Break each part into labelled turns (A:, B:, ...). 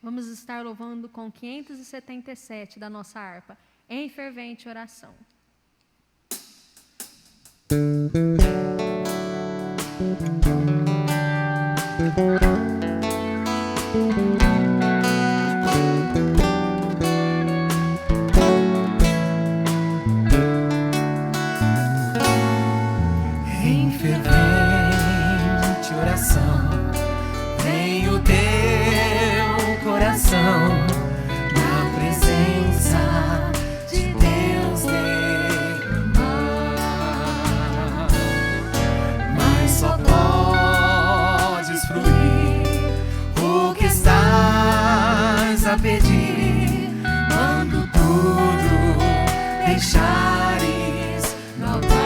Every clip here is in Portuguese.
A: Vamos estar louvando com 577 da nossa harpa, em fervente oração.
B: Em fervente oração, vem o teu coração na presença de Deus derramar, mas só podes fruir o que estás a pedir quando tudo deixares no altar.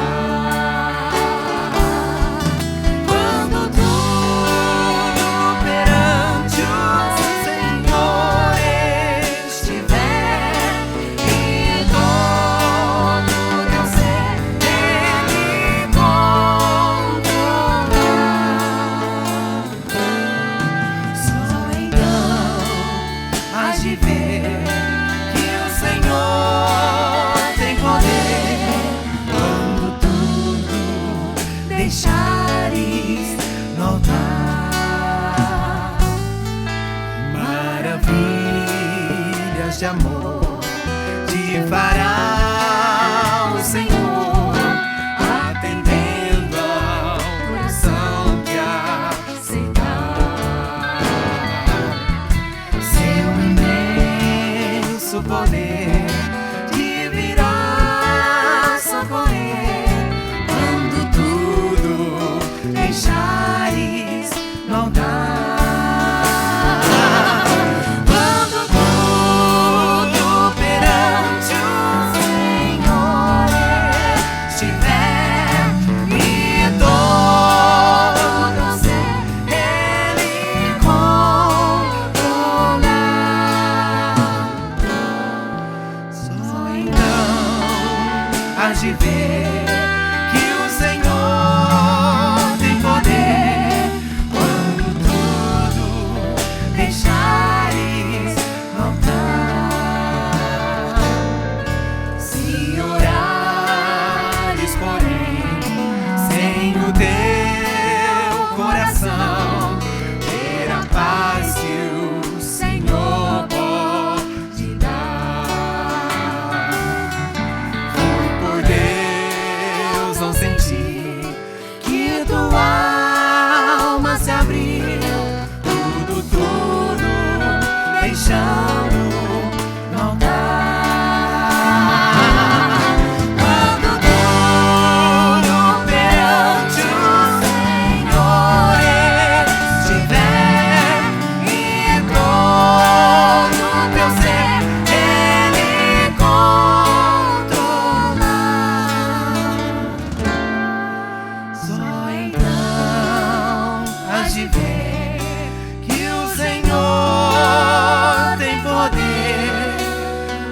B: Deixares no altar maravilhas de amor te fará o Senhor, atendendo ao coração que aceitar. Seu imenso poder te virá socorrer deixares no altar. Quando tudo perante o Senhor estiver e todo ser Ele controlar, só então hás de ver que o Senhor tem poder quando tudo deixares no altar. Se orares, porém, sem o teu coração, ter a paz que o Senhor pode dar. Foi por Deus não sentir que tua alma se abriu, tudo deixando no altar. Quando tudo perante o Senhor estiver e todo teu ser Ele controlar, só então hás de ver que o Senhor tem poder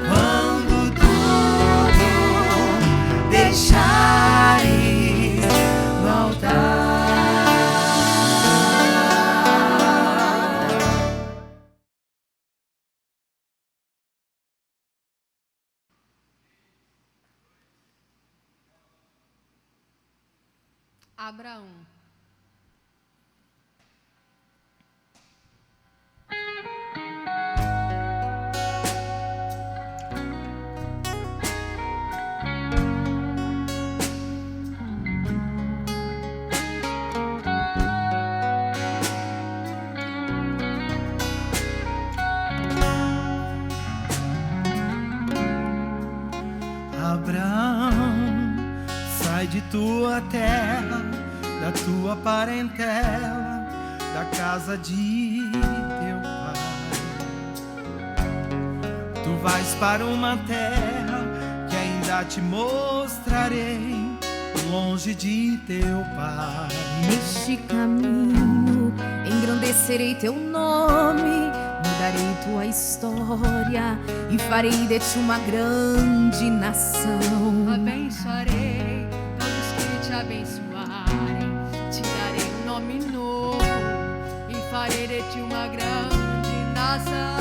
B: quando tudo deixares no altar.
A: Abraão.
B: Abraão, sai de tua terra, da tua parentela, da casa de teu pai. Tu vais para uma terra que ainda te mostrarei, longe de teu pai.
C: Neste caminho engrandecerei teu nome, mudarei tua história e farei de ti uma grande nação.
A: Abençoarei todos que te abençoarem, te darei um nome novo e farei de ti uma grande nação.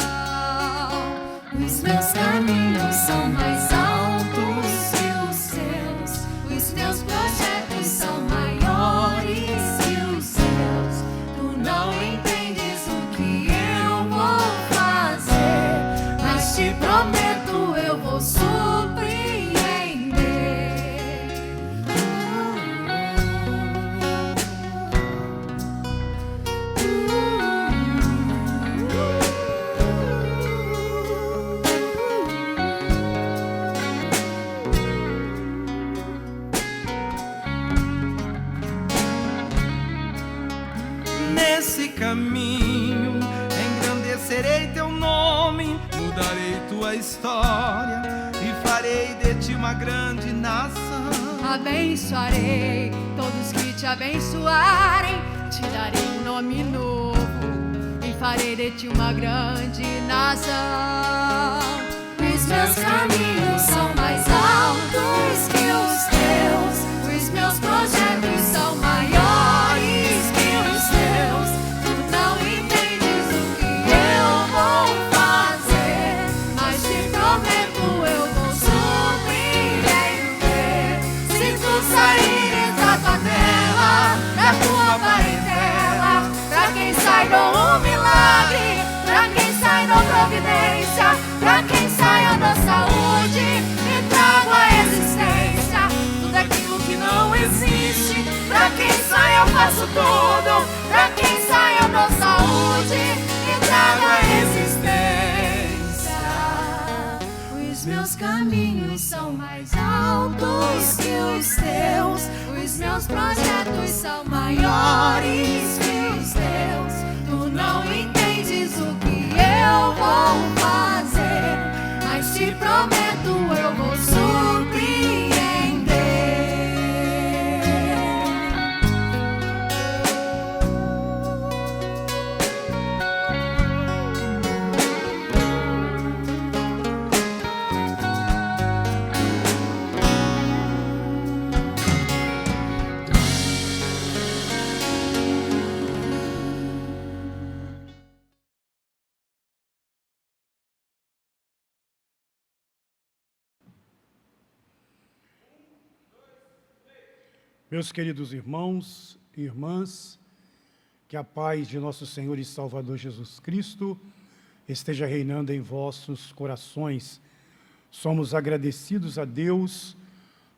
C: Os meus caminhos são mais altos que os seus. Os teus projetos são maiores que os seus. Tu não entendes o que eu vou fazer, mas te prometo eu vou surpreender.
B: Nesse caminho engrandecerei teu nome, mudarei tua história e farei de ti uma grande nação.
A: Abençoarei todos que te abençoarem, te darei um nome novo e farei de ti uma grande nação.
C: Os meus caminhos são mais altos que os teus. Os meus projetos são maiores que os teus. Tu não entendes o que eu vou fazer, mas te prometo eu vou surpreender. Se tu saíres da tua terra, da tua parentela, pra quem sai dou um milagre, pra quem sai dou providência, pra quem sai eu dou saúde e trago a existência tudo aquilo que não existe. Pra quem sai eu faço tudo, pra quem sai eu dou saúde e trago a existência. Os meus caminhos são mais altos que os teus. Os meus projetos são maiores que os teus. Tu não entendes o que eu vou fazer, mas te prometo eu vou surpreender.
D: Meus queridos irmãos e irmãs, que a paz de nosso Senhor e Salvador Jesus Cristo esteja reinando em vossos corações. Somos agradecidos a Deus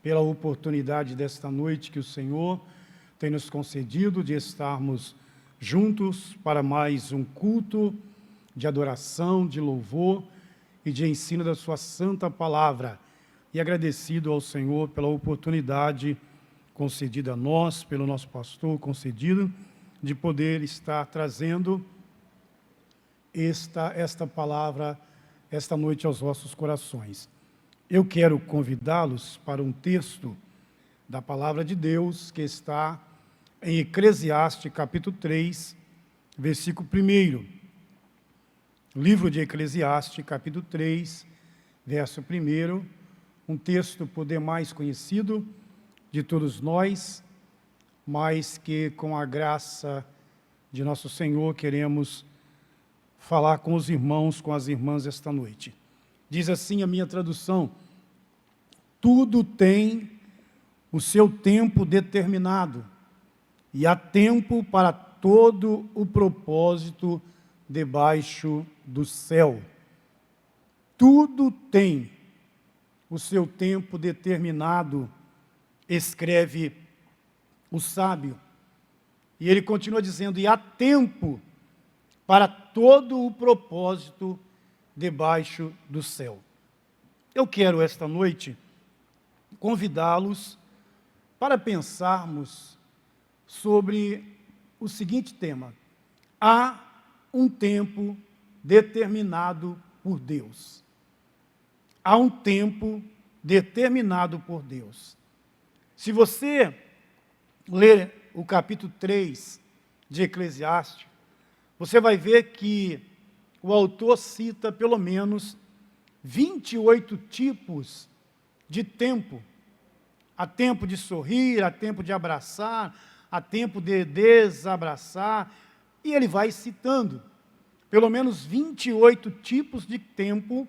D: pela oportunidade desta noite que o Senhor tem nos concedido de estarmos juntos para mais um culto de adoração, de louvor e de ensino da sua santa palavra. E agradecido ao Senhor pela oportunidade concedida a nós, pelo nosso pastor concedido, de poder estar trazendo esta palavra, esta noite aos vossos corações. Eu quero convidá-los para um texto da palavra de Deus que está em Eclesiastes, capítulo 3, versículo 1. Livro de Eclesiastes, capítulo 3, verso 1, um texto por demais conhecido de todos nós, mas que com a graça de nosso Senhor queremos falar com os irmãos, com as irmãs esta noite. Diz assim a minha tradução: tudo tem o seu tempo determinado, e há tempo para todo o propósito debaixo do céu. Tudo tem o seu tempo determinado, escreve o sábio. E ele continua dizendo, e há tempo para todo o propósito debaixo do céu. Eu quero esta noite convidá-los para pensarmos sobre o seguinte tema: há um tempo determinado por Deus. Há um tempo determinado por Deus. Se você ler o capítulo 3 de Eclesiastes, você vai ver que o autor cita pelo menos 28 tipos de tempo. Há tempo de sorrir, há tempo de abraçar, há tempo de desabraçar, e ele vai citando. pelo menos 28 tipos de tempo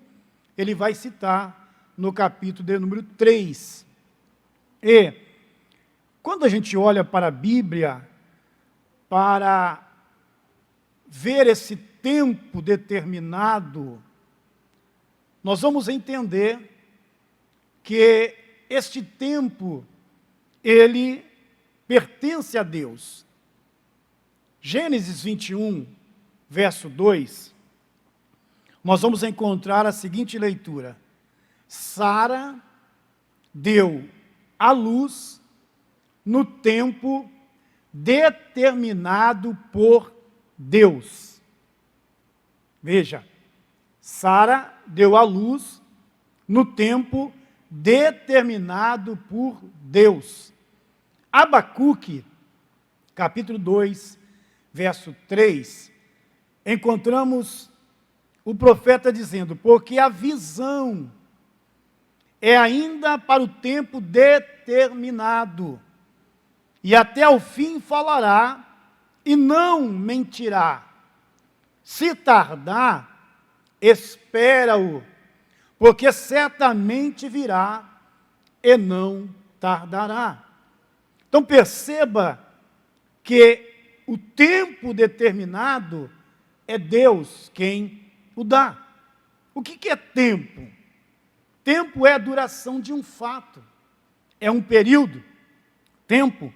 D: ele vai citar no capítulo de número 3. E, quando a gente olha para a Bíblia, para ver esse tempo determinado, nós vamos entender que este tempo, ele pertence a Deus. Gênesis 21, verso 2, nós vamos encontrar a seguinte leitura: Sara deu à luz no tempo determinado por Deus. Veja, Sara deu à luz no tempo determinado por Deus. Abacuque, capítulo 2, verso 3, encontramos o profeta dizendo: porque a visão é ainda para o tempo determinado, e até o fim falará, e não mentirá. Se tardar, espera-o, porque certamente virá e não tardará. Então perceba que o tempo determinado é Deus quem o dá. O que é tempo? Tempo é a duração de um fato, é um período. Tempo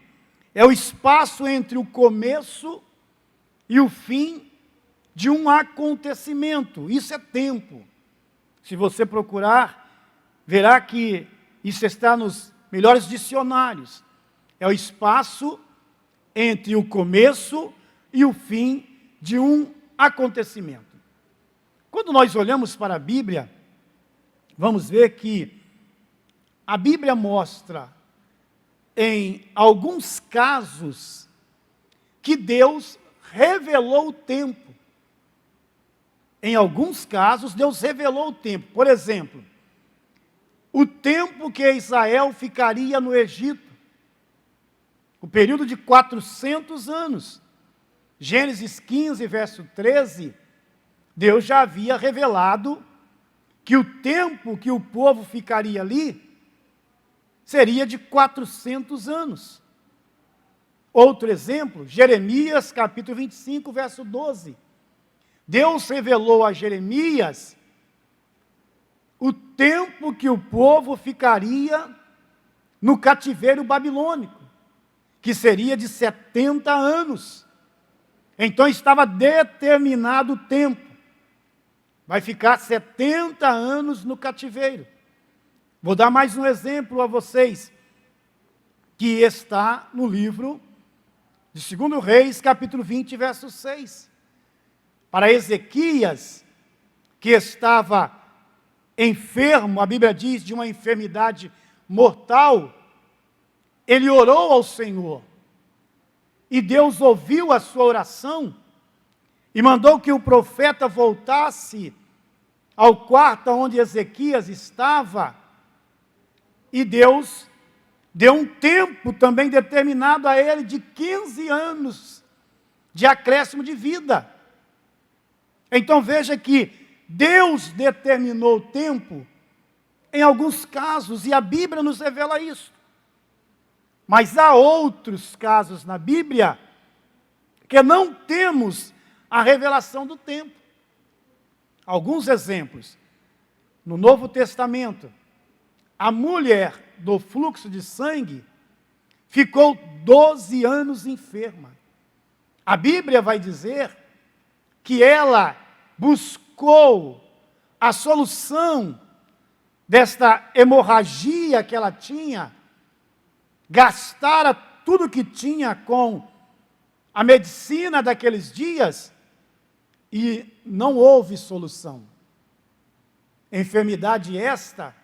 D: é o espaço entre o começo e o fim de um acontecimento. Isso é tempo. Se você procurar, verá que isso está nos melhores dicionários. É o espaço entre o começo e o fim de um acontecimento. Quando nós olhamos para a Bíblia, vamos ver que a Bíblia mostra, em alguns casos, que Deus revelou o tempo. Em alguns casos, Deus revelou o tempo. Por exemplo, o tempo que Israel ficaria no Egito, o período de 400 anos. Gênesis 15, verso 13, Deus já havia revelado que o tempo que o povo ficaria ali seria de 400 anos. Outro exemplo, Jeremias, capítulo 25, verso 12. Deus revelou a Jeremias o tempo que o povo ficaria no cativeiro babilônico, que seria de 70 anos. Então estava determinado o tempo. Vai ficar 70 anos no cativeiro. Vou dar mais um exemplo a vocês, que está no livro de 2 Reis, capítulo 20, verso 6. Para Ezequias, que estava enfermo, a Bíblia diz, de uma enfermidade mortal, ele orou ao Senhor. E Deus ouviu a sua oração e mandou que o profeta voltasse ao quarto onde Ezequias estava. E Deus deu um tempo também determinado a ele de 15 anos de acréscimo de vida. Então veja que Deus determinou o tempo em alguns casos, e a Bíblia nos revela isso. Mas há outros casos na Bíblia que não temos a revelação do tempo. Alguns exemplos. No Novo Testamento, a mulher do fluxo de sangue ficou 12 anos enferma. A Bíblia vai dizer que ela buscou a solução desta hemorragia que ela tinha, gastara tudo que tinha com a medicina daqueles dias e não houve solução. Enfermidade esta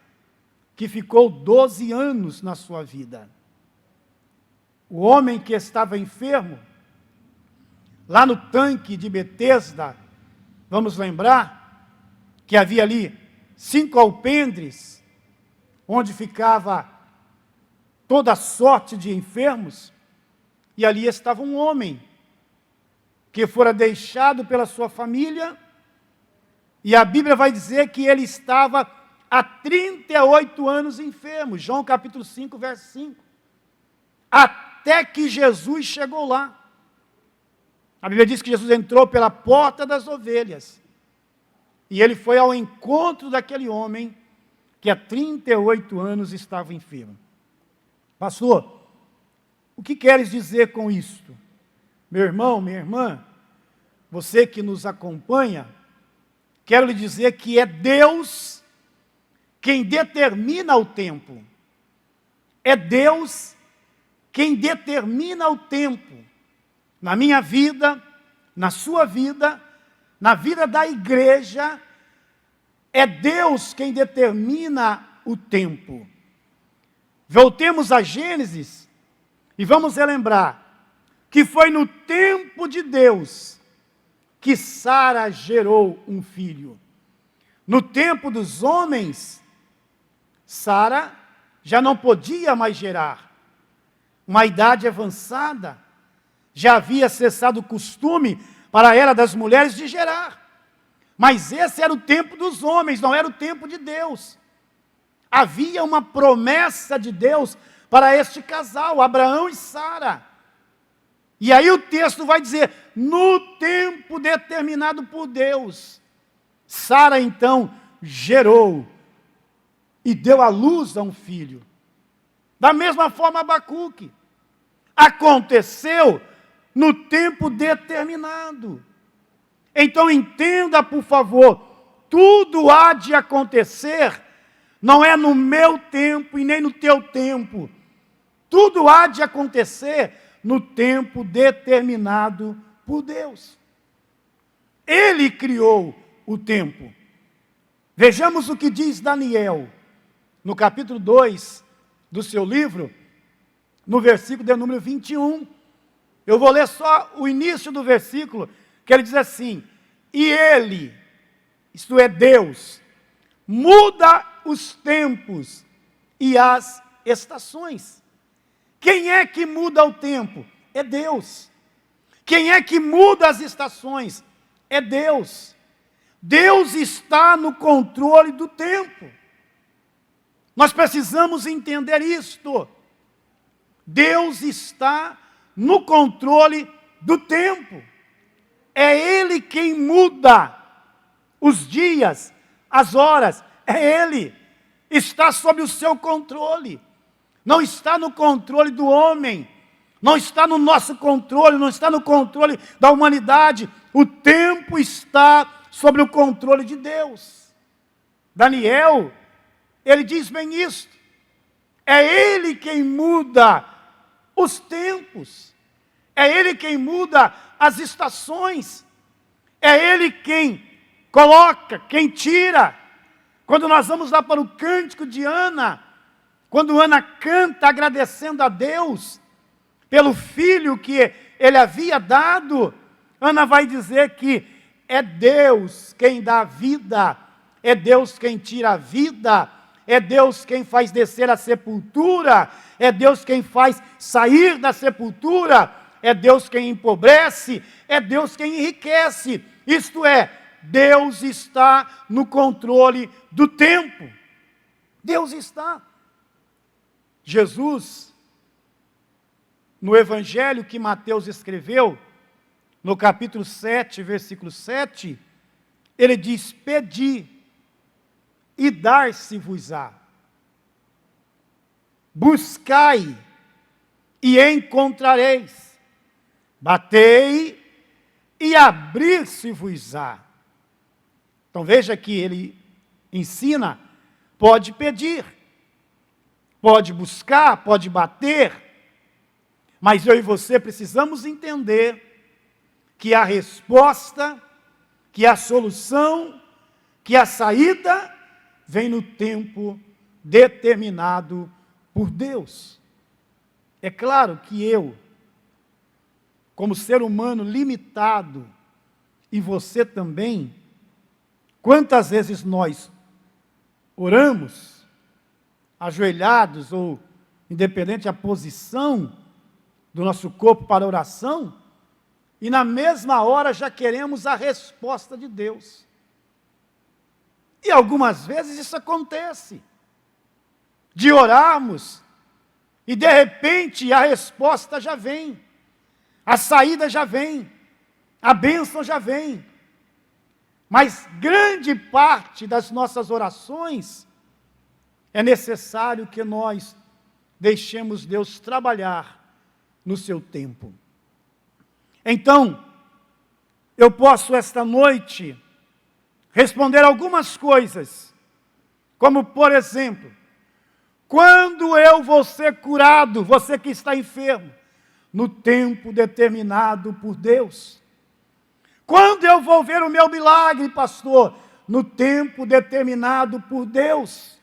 D: que ficou 12 anos na sua vida. O homem que estava enfermo, lá no tanque de Betesda, vamos lembrar que havia ali 5 alpendres, onde ficava toda sorte de enfermos, e ali estava um homem que fora deixado pela sua família, e a Bíblia vai dizer que ele estava há 38 anos enfermo, João capítulo 5, verso 5, até que Jesus chegou lá. A Bíblia diz que Jesus entrou pela porta das ovelhas, e ele foi ao encontro daquele homem que há 38 anos estava enfermo. Pastor, o que queres dizer com isto? Meu irmão, minha irmã, você que nos acompanha, quero lhe dizer que é Deus quem determina o tempo. É Deus quem determina o tempo. Na minha vida, na sua vida, na vida da igreja, é Deus quem determina o tempo. Voltemos a Gênesis e vamos relembrar que foi no tempo de Deus que Sara gerou um filho. No tempo dos homens, Sara já não podia mais gerar. Uma idade avançada, já havia cessado o costume para ela das mulheres de gerar. Mas esse era o tempo dos homens, não era o tempo de Deus. Havia uma promessa de Deus para este casal, Abraão e Sara. E aí o texto vai dizer, no tempo determinado por Deus, Sara então gerou e deu à luz a um filho. Da mesma forma Abacuque. Aconteceu no tempo determinado. Então entenda, por favor, tudo há de acontecer, não é no meu tempo e nem no teu tempo. Tudo há de acontecer no tempo determinado por Deus. Ele criou o tempo. Vejamos o que diz Daniel, no capítulo 2 do seu livro, no versículo de número 21. Eu vou ler só o início do versículo, que ele diz assim, e ele, isto é Deus, muda os tempos e as estações. Quem é que muda o tempo? É Deus. Quem é que muda as estações? É Deus. Deus está no controle do tempo. Nós precisamos entender isto. Deus está no controle do tempo. É Ele quem muda os dias, as horas. É Ele. Está sob o seu controle. Não está no controle do homem. Não está no nosso controle, não está no controle da humanidade. O tempo está sob o controle de Deus. Daniel, ele diz bem isto. É Ele quem muda os tempos. É Ele quem muda as estações. É Ele quem coloca, quem tira. Quando nós vamos lá para o cântico de Ana, quando Ana canta agradecendo a Deus pelo filho que ele havia dado, Ana vai dizer que é Deus quem dá a vida, é Deus quem tira a vida, é Deus quem faz descer a sepultura, é Deus quem faz sair da sepultura, é Deus quem empobrece, é Deus quem enriquece. Isto é, Deus está no controle do tempo. Deus está. Jesus, no evangelho que Mateus escreveu, no capítulo 7, versículo 7, ele diz, pedi e dar-se-vos-á. Buscai e encontrareis. Batei e abrir-se-vos-á. Então veja que ele ensina, pode pedir, pode buscar, pode bater, mas eu e você precisamos entender que a resposta, que a solução, que a saída vem no tempo determinado por Deus. É claro que eu, como ser humano limitado, e você também, quantas vezes nós oramos, ajoelhados ou independente da posição do nosso corpo para oração, e na mesma hora já queremos a resposta de Deus. E algumas vezes isso acontece, de orarmos, e de repente a resposta já vem, a saída já vem, a bênção já vem. Mas grande parte das nossas orações é necessário que nós deixemos Deus trabalhar no seu tempo. Então, eu posso esta noite responder algumas coisas, como por exemplo, quando eu vou ser curado, você que está enfermo, no tempo determinado por Deus. Quando eu vou ver o meu milagre, pastor, no tempo determinado por Deus.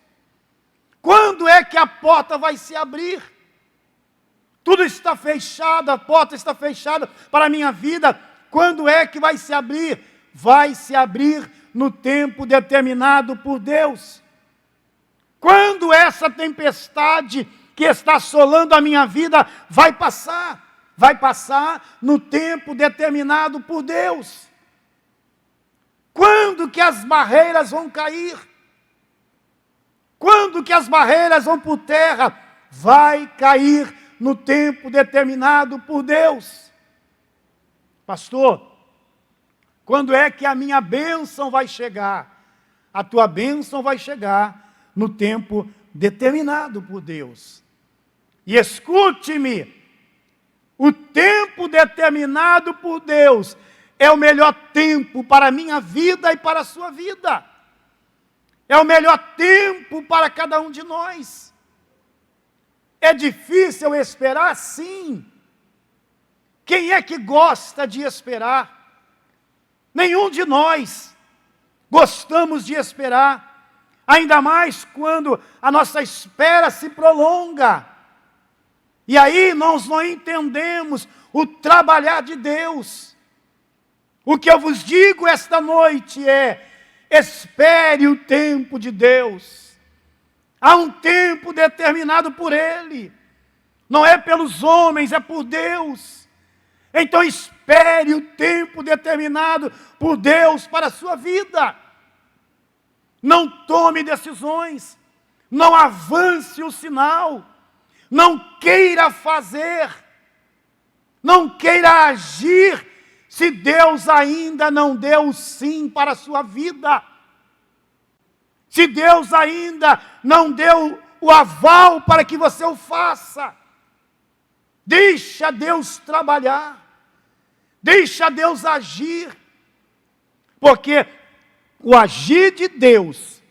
D: Quando é que a porta vai se abrir? Tudo está fechado, a porta está fechada para a minha vida. Quando é que vai se abrir? Vai se abrir no tempo determinado por Deus. Quando essa tempestade que está assolando a minha vida vai passar? Vai passar no tempo determinado por Deus. Quando que as barreiras vão cair? Quando que as barreiras vão por terra? Vai cair no tempo determinado por Deus. Pastor, quando é que a minha bênção vai chegar? A tua bênção vai chegar no tempo determinado por Deus. E escute-me, o tempo determinado por Deus é o melhor tempo para a minha vida e para a sua vida. É o melhor tempo para cada um de nós. É difícil esperar? Sim. Quem é que gosta de esperar? Nenhum de nós gostamos de esperar, ainda mais quando a nossa espera se prolonga. E aí nós não entendemos o trabalhar de Deus. O que eu vos digo esta noite é: espere o tempo de Deus. Há um tempo determinado por Ele. Não é pelos homens, é por Deus. Então espere o tempo determinado por Deus para a sua vida. Não tome decisões. Não avance o sinal. Não queira fazer. Não queira agir se Deus ainda não deu o sim para a sua vida. Se Deus ainda não deu o aval para que você o faça. Deixa Deus trabalhar. Deixa Deus agir. Porque o agir de Deus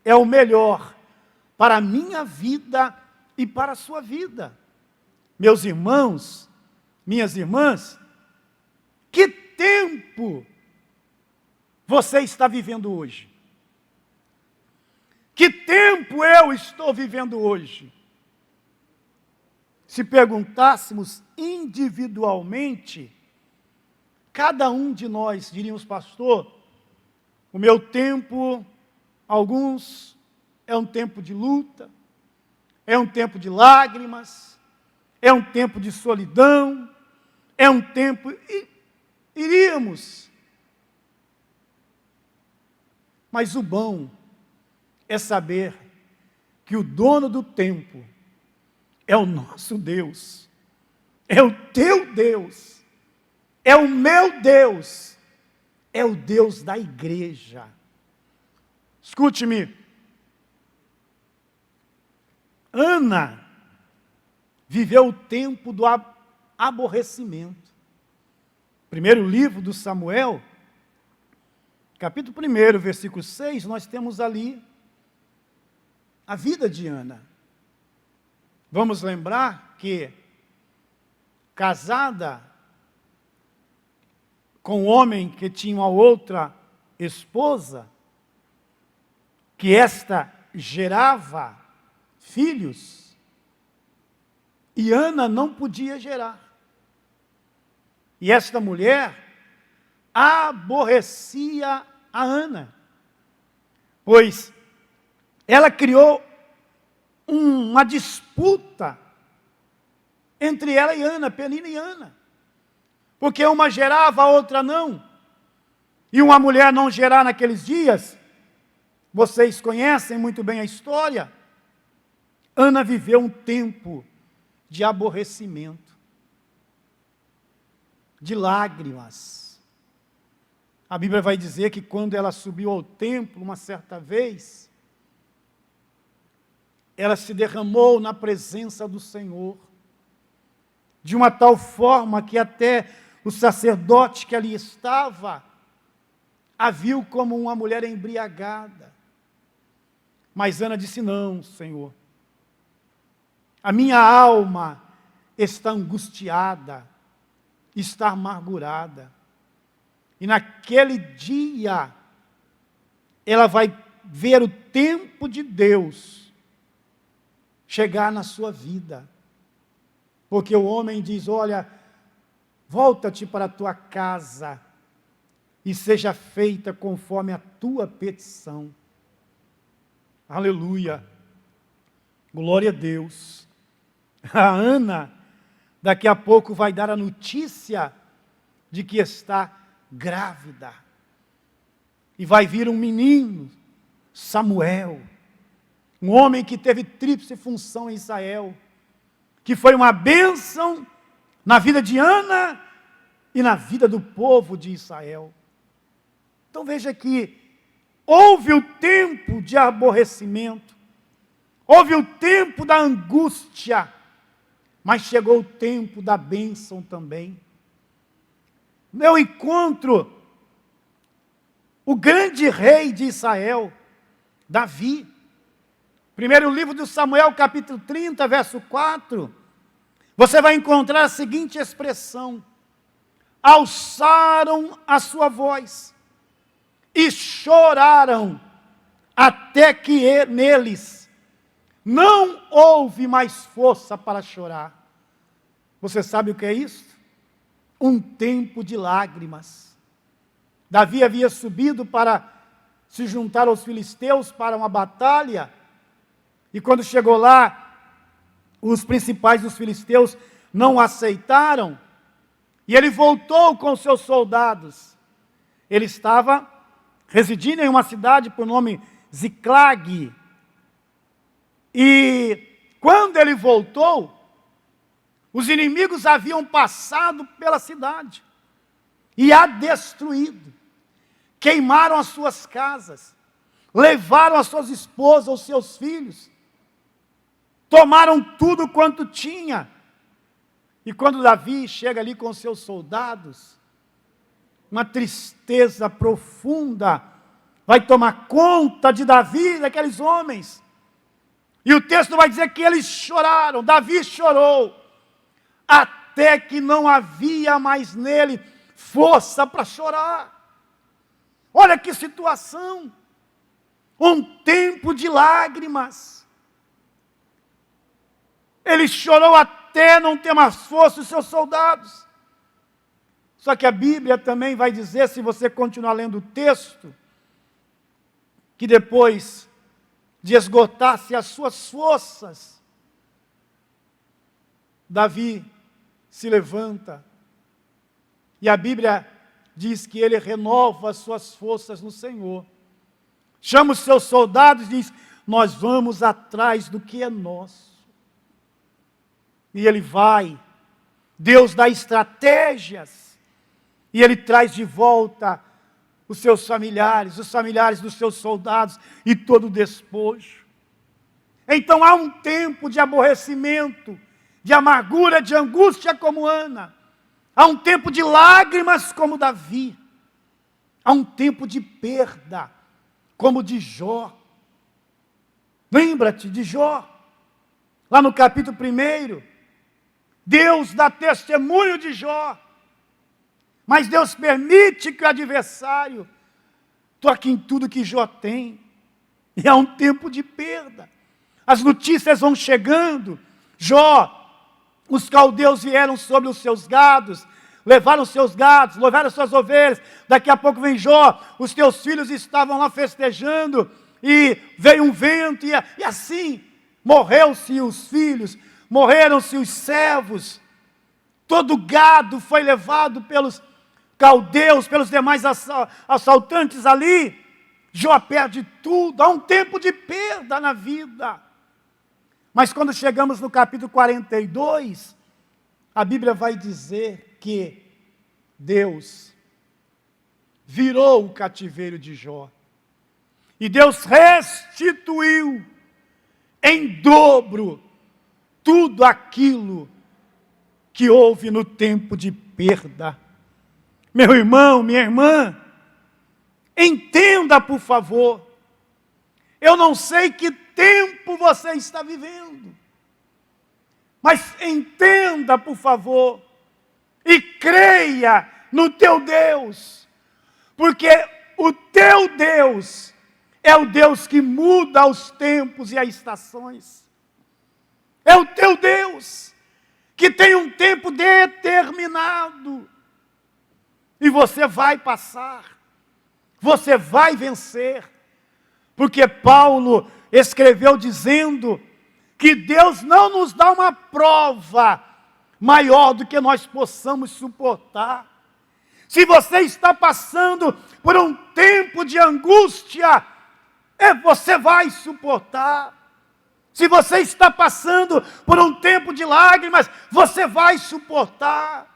D: é o melhor para a minha vida e para a sua vida. Meus irmãos, minhas irmãs, que tempo você está vivendo hoje? Que tempo eu estou vivendo hoje? Se perguntássemos individualmente, cada um de nós diríamos: pastor, o meu tempo, alguns, é um tempo de luta, é um tempo de lágrimas, é um tempo de solidão, é um tempo... Iríamos. Mas o bom é saber que o dono do tempo é o nosso Deus, é o teu Deus, é o meu Deus, é o Deus da igreja. Escute-me, Ana viveu o tempo do aborrecimento. Primeiro livro do Samuel, capítulo 1, versículo 6, nós temos ali a vida de Ana. Vamos lembrar que, casada com um homem que tinha uma outra esposa, que esta gerava filhos, e Ana não podia gerar. E esta mulher aborrecia a Ana, pois ela criou uma disputa entre ela e Ana, Penina e Ana. porque uma gerava, a outra não. E uma mulher não gerar naqueles dias, vocês conhecem muito bem a história. Ana viveu um tempo de aborrecimento, de lágrimas. A Bíblia vai dizer que quando ela subiu ao templo uma certa vez, ela se derramou na presença do Senhor, de uma tal forma que até o sacerdote que ali estava a viu como uma mulher embriagada. Mas Ana disse: não, Senhor, a minha alma está angustiada, está amargurada. E naquele dia, ela vai ver o tempo de Deus chegar na sua vida. Porque o homem diz: olha, volta-te para a tua casa e seja feita conforme a tua petição. Aleluia. Glória a Deus. A Ana, daqui a pouco, vai dar a notícia de que está grávida. E vai vir um menino, Samuel, um homem que teve tríplice função em Israel, que foi uma bênção na vida de Ana e na vida do povo de Israel. Então veja que houve o tempo de aborrecimento, houve o tempo da angústia, mas chegou o tempo da bênção também. Eu encontro o grande rei de Israel, Davi. Primeiro livro de Samuel, capítulo 30, verso 4, você vai encontrar a seguinte expressão: alçaram a sua voz e choraram, até que neles não houve mais força para chorar. Você sabe o que é isso? Um tempo de lágrimas. Davi havia subido para se juntar aos filisteus para uma batalha, e quando chegou lá, os principais dos filisteus não o aceitaram, e ele voltou com seus soldados. Ele estava residindo em uma cidade por nome Ziclag, e quando ele voltou, os inimigos haviam passado pela cidade e a destruído. Queimaram as suas casas, levaram as suas esposas, os seus filhos, tomaram tudo quanto tinha. E quando Davi chega ali com seus soldados, uma tristeza profunda vai tomar conta de Davi, daqueles homens. E o texto vai dizer que eles choraram, Davi chorou, até que não havia mais nele força para chorar. Olha que situação, um tempo de lágrimas. Ele chorou até não ter mais força, os seus soldados. Só que a Bíblia também vai dizer, se você continuar lendo o texto, que depois de esgotar-se as suas forças, Davi se levanta, e a Bíblia diz que ele renova as suas forças no Senhor. Chama os seus soldados e diz: nós vamos atrás do que é nosso. E ele vai, Deus dá estratégias, e ele traz de volta os seus familiares, os familiares dos seus soldados e todo o despojo. Então há um tempo de aborrecimento, de amargura, de angústia como Ana. Há um tempo de lágrimas como Davi. Há um tempo de perda como de Jó. Lembra-te de Jó. Lá no capítulo 1, Deus dá testemunho de Jó. Mas Deus permite que o adversário toque em tudo que Jó tem. E há um tempo de perda. As notícias vão chegando. Jó, os caldeus vieram sobre os seus gados, levaram seus gados, levaram suas ovelhas. Daqui a pouco vem Jó, os teus filhos estavam lá festejando, e veio um vento, e assim morreu-se os filhos, morreram-se os servos. todo gado foi levado pelos caldeus, pelos demais assaltantes ali. Jó perde tudo, há um tempo de perda na vida. Mas quando chegamos no capítulo 42, a Bíblia vai dizer que Deus virou o cativeiro de Jó. E Deus restituiu em dobro tudo aquilo que houve no tempo de perda. Meu irmão, minha irmã, entenda, por favor. Eu não sei que tempo você está vivendo, mas entenda, por favor, e creia no teu Deus, porque o teu Deus é o Deus que muda os tempos e as estações. É o teu Deus que tem um tempo determinado. E você vai passar. Você vai vencer. Porque Paulo escreveu dizendo que Deus não nos dá uma prova maior do que nós possamos suportar. Se você está passando por um tempo de angústia, você vai suportar. Se você está passando por um tempo de lágrimas, você vai suportar.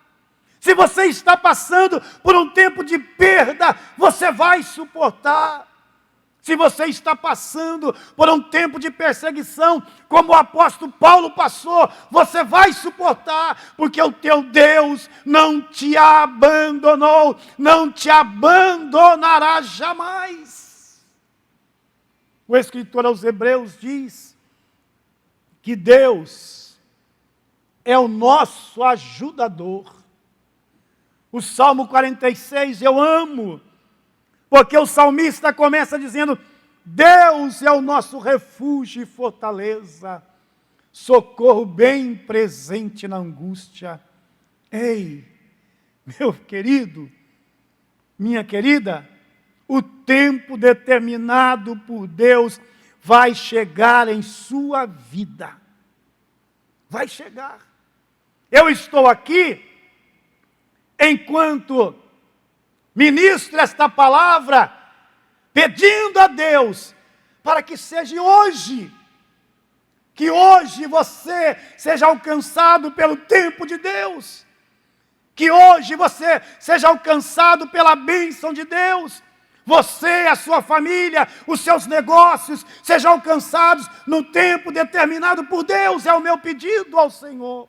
D: Se você está passando por um tempo de perda, você vai suportar. Se você está passando por um tempo de perseguição, como o apóstolo Paulo passou, você vai suportar, porque o teu Deus não te abandonou, não te abandonará jamais. O escritor aos Hebreus diz que Deus é o nosso ajudador. O Salmo 46 eu amo, porque o salmista começa dizendo: Deus é o nosso refúgio e fortaleza, socorro bem presente na angústia. Ei, meu querido, minha querida, o tempo determinado por Deus vai chegar em sua vida. Vai chegar. Eu estou aqui, enquanto ministro esta palavra, pedindo a Deus para que seja hoje, que hoje você seja alcançado pelo tempo de Deus, que hoje você seja alcançado pela bênção de Deus, você, a sua família, os seus negócios sejam alcançados no tempo determinado por Deus, é o meu pedido ao Senhor.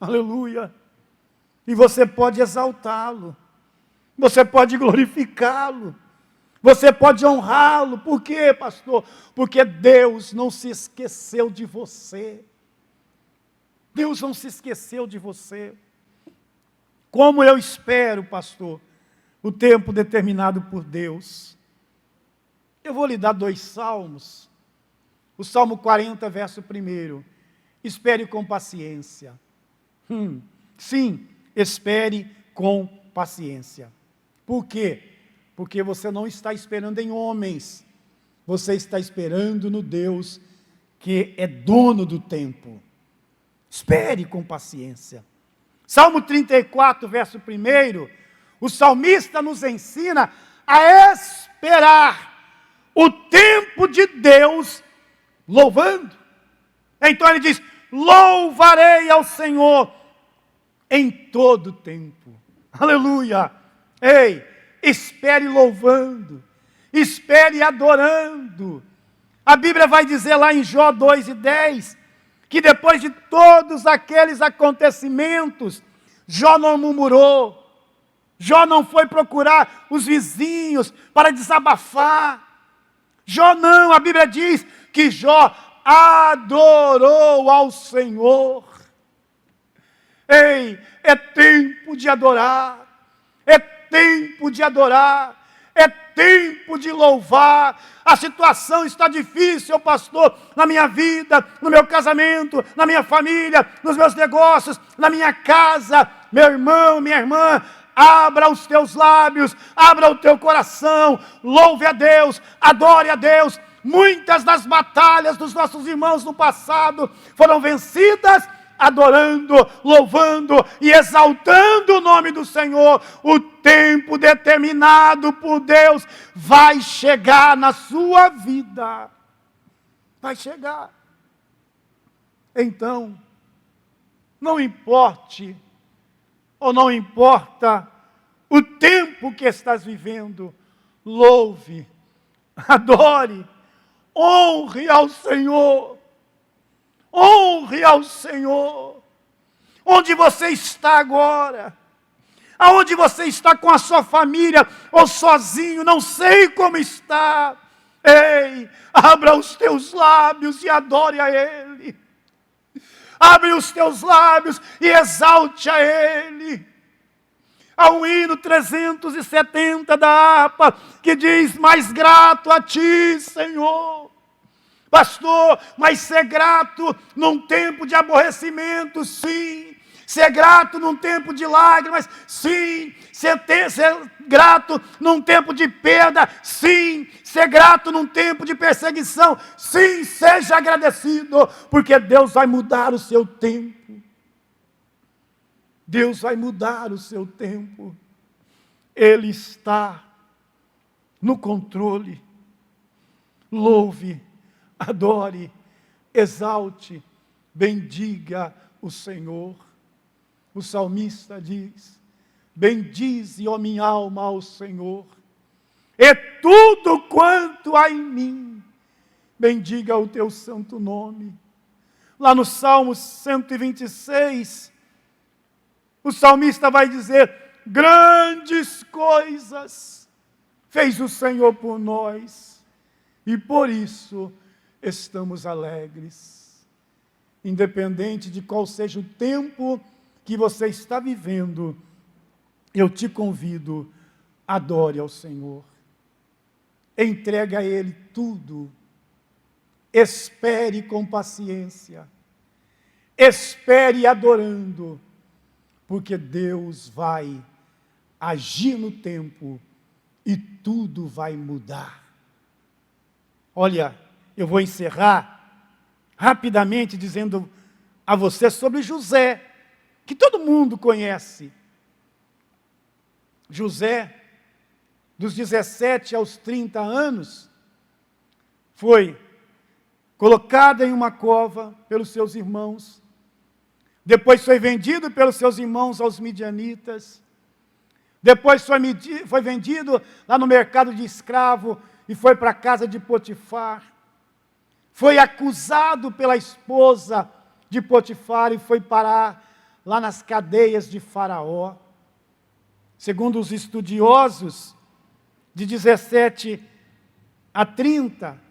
D: Aleluia. E você pode exaltá-lo, você pode glorificá-lo, você pode honrá-lo. Por quê, pastor? Porque Deus não se esqueceu de você. Deus não se esqueceu de você. Como eu espero, pastor, o tempo determinado por Deus. Eu vou lhe dar 2 salmos. O Salmo 40, verso 1. Espere com paciência. Sim, espere com paciência. Por quê? Porque você não está esperando em homens. Você está esperando no Deus que é dono do tempo. Espere com paciência. Salmo 34, verso 1. O salmista nos ensina a esperar o tempo de Deus louvando. Então ele diz: louvarei ao Senhor em todo tempo. Aleluia. Ei, espere louvando, espere adorando. A Bíblia vai dizer lá em Jó 2:10, que depois de todos aqueles acontecimentos, Jó não murmurou, Jó não foi procurar os vizinhos para desabafar. Jó não, a Bíblia diz que Jó adorou ao Senhor. Ei, é tempo de adorar, é tempo de adorar, é tempo de louvar. A situação está difícil, pastor, na minha vida, no meu casamento, na minha família, nos meus negócios, na minha casa. Meu irmão, minha irmã, abra os teus lábios, abra o teu coração, louve a Deus, adore a Deus. Muitas das batalhas dos nossos irmãos no passado foram vencidas adorando, louvando e exaltando o nome do Senhor, o tempo determinado por Deus vai chegar na sua vida. Vai chegar. Então, não importe, ou não importa o tempo que estás vivendo, louve, adore, honre ao Senhor. Honre ao Senhor. Onde você está agora? Aonde você está com a sua família ou sozinho? Não sei como está. Ei, abra os teus lábios e adore a Ele. Abre os teus lábios e exalte a Ele. Há um hino 370 da harpa que diz: mais grato a Ti, Senhor. Pastor, mas ser grato num tempo de aborrecimento, sim. Ser grato num tempo de lágrimas, sim. Ser grato num tempo de perda, sim. Ser grato num tempo de perseguição, sim. Seja agradecido, porque Deus vai mudar o seu tempo. Deus vai mudar o seu tempo. Ele está no controle. Louve, adore, exalte, bendiga o Senhor. O salmista diz: bendize, ó minha alma, ao Senhor, e tudo quanto há em mim, bendiga o teu santo nome. Lá no Salmo 126, o salmista vai dizer: grandes coisas fez o Senhor por nós, e por isso estamos alegres. Independente de qual seja o tempo que você está vivendo, eu te convido, adore ao Senhor. Entregue a Ele tudo. Espere com paciência. Espere adorando, porque Deus vai agir no tempo e tudo vai mudar. Olha, eu vou encerrar rapidamente dizendo a você sobre José, que todo mundo conhece. José, dos 17 aos 30 anos, foi colocado em uma cova pelos seus irmãos, depois foi vendido pelos seus irmãos aos midianitas, depois foi vendido lá no mercado de escravo e foi para a casa de Potifar, foi acusado pela esposa de Potifar e foi parar lá nas cadeias de Faraó. Segundo os estudiosos, de 17 a 30,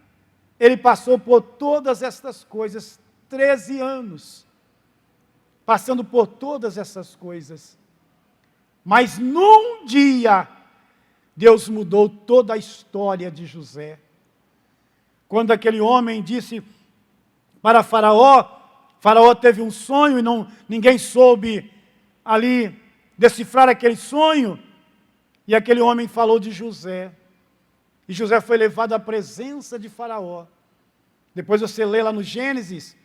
D: ele passou por todas estas coisas, 13 anos, passando por todas essas coisas. Mas num dia, Deus mudou toda a história de José. Quando aquele homem disse para Faraó, Faraó teve um sonho e ninguém soube ali decifrar aquele sonho. E aquele homem falou de José. E José foi levado à presença de Faraó. Depois você lê lá no Gênesis,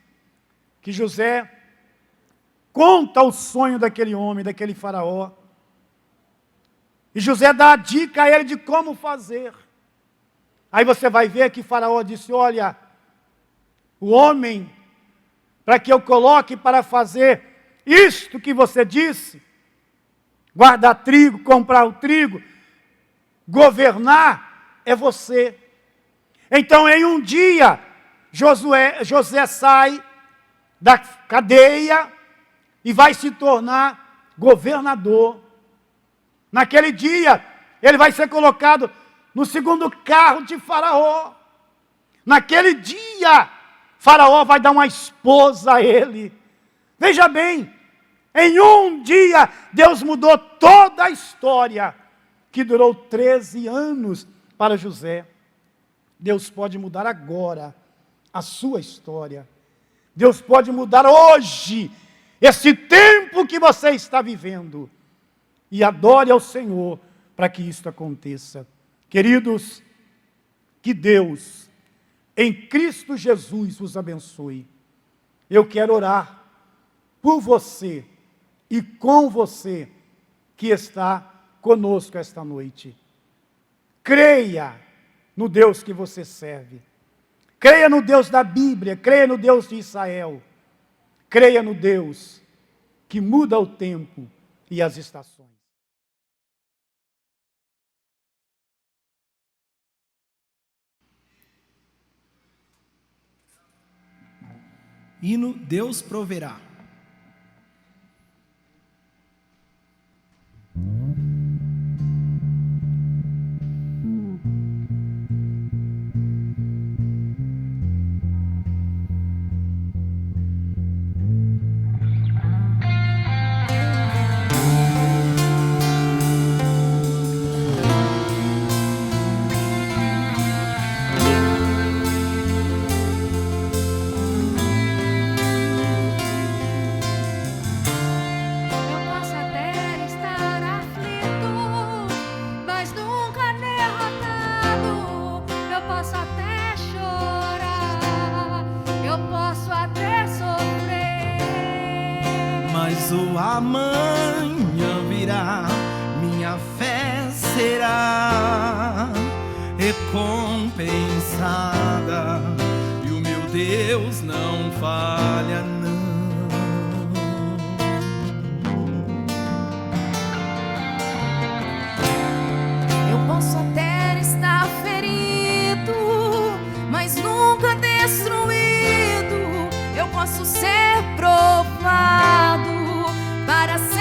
D: que José conta o sonho daquele homem, daquele Faraó. E José dá a dica a ele de como fazer. Aí você vai ver que Faraó disse: olha, o homem, para que eu coloque para fazer isto que você disse, guardar trigo, comprar o trigo, governar, é você. Então, em um dia, José sai da cadeia e vai se tornar governador. Naquele dia, ele vai ser colocado no segundo carro de Faraó. Naquele dia, Faraó vai dar uma esposa a ele. Veja bem, em um dia, Deus mudou toda a história, que durou 13 anos para José. Deus pode mudar agora a sua história. Deus pode mudar hoje esse tempo que você está vivendo. E adore ao Senhor para que isto aconteça. Queridos, que Deus, em Cristo Jesus, vos abençoe. Eu quero orar por você e com você que está conosco esta noite. Creia no Deus que você serve. Creia no Deus da Bíblia, creia no Deus de Israel. Creia no Deus que muda o tempo e as estações.
B: Hino Deus proverá. Mas o amanhã virá, minha fé será recompensada, e o meu Deus não falha, não.
C: Eu posso até estar ferido, mas nunca destruído. Eu posso ser provado para ser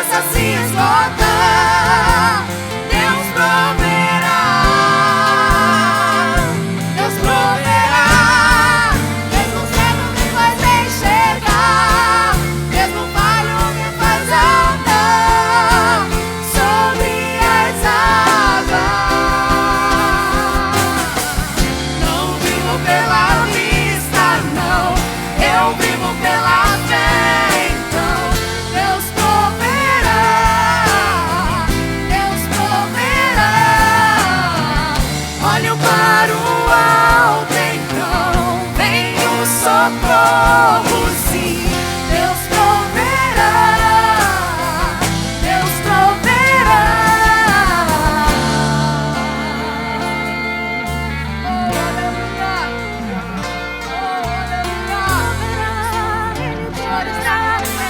C: possa se esgotar. Deus proverá, Deus proverá. Mesmo cego me faz enxergar, mesmo falho me faz andar sobre as águas. Não vivo pela vista, não, eu vivo pela fé. Então Deus proverá, Deus proverá. Olho para o alto, então vem o socorro, sim. Deus proverá, Deus proverá.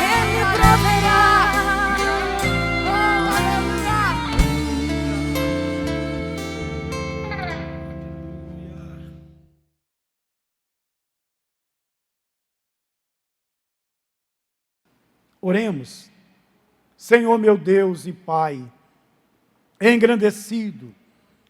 C: Ele proverá.
D: Oremos. Senhor meu Deus e Pai, engrandecido,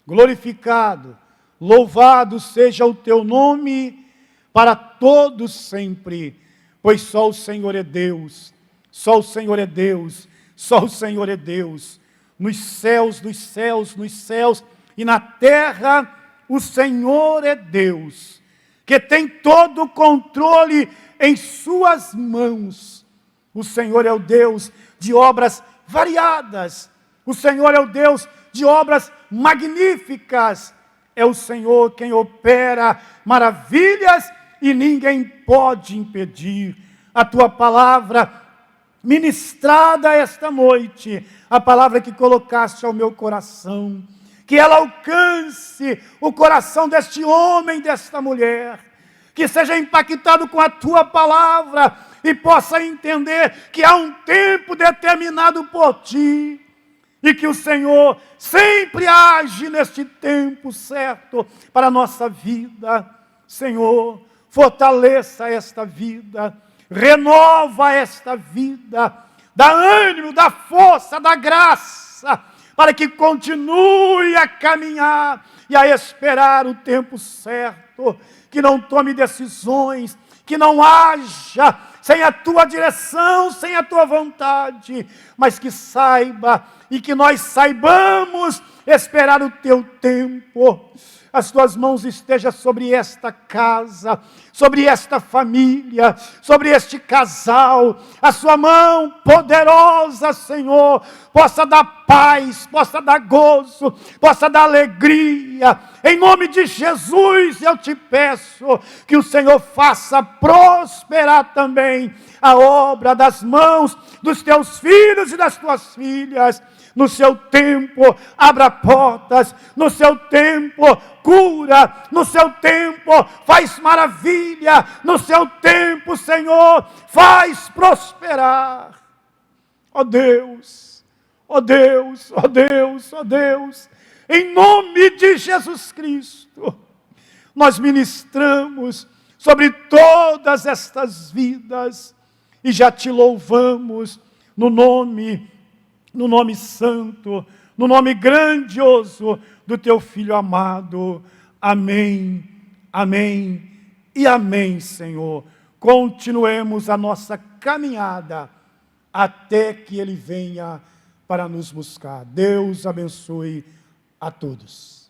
D: glorificado, louvado seja o teu nome para todos sempre, pois só o Senhor é Deus, só o Senhor é Deus, só o Senhor é Deus. Nos céus, nos céus, nos céus e na terra, o Senhor é Deus, que tem todo o controle em suas mãos. O Senhor é o Deus de obras variadas. O Senhor é o Deus de obras magníficas. É o Senhor quem opera maravilhas e ninguém pode impedir. A tua palavra ministrada esta noite, a palavra que colocaste ao meu coração, que ela alcance o coração deste homem, desta mulher, que seja impactado com a tua palavra e possa entender que há um tempo determinado por ti e que o Senhor sempre age neste tempo certo para a nossa vida. Senhor, fortaleça esta vida, renova esta vida, dá ânimo, dá força, dá graça, para que continue a caminhar e a esperar o tempo certo, que não tome decisões, que não haja sem a tua direção, sem a tua vontade, mas que saiba e que nós saibamos esperar o teu tempo. As tuas mãos estejam sobre esta casa, sobre esta família, sobre este casal. A sua mão poderosa, Senhor, possa dar paz, possa dar gozo, possa dar alegria. Em nome de Jesus, eu te peço que o Senhor faça prosperar também a obra das mãos dos teus filhos e das tuas filhas. No seu tempo, abra portas. No seu tempo, cura. No seu tempo, faz maravilha. No seu tempo, Senhor, faz prosperar. Ó Deus, ó Deus, ó Deus, ó Deus, em nome de Jesus Cristo, nós ministramos sobre todas estas vidas e já te louvamos no nome santo, no nome grandioso do teu Filho amado. Amém, amém e amém, Senhor. Continuemos a nossa caminhada até que Ele venha para nos buscar. Deus abençoe a todos.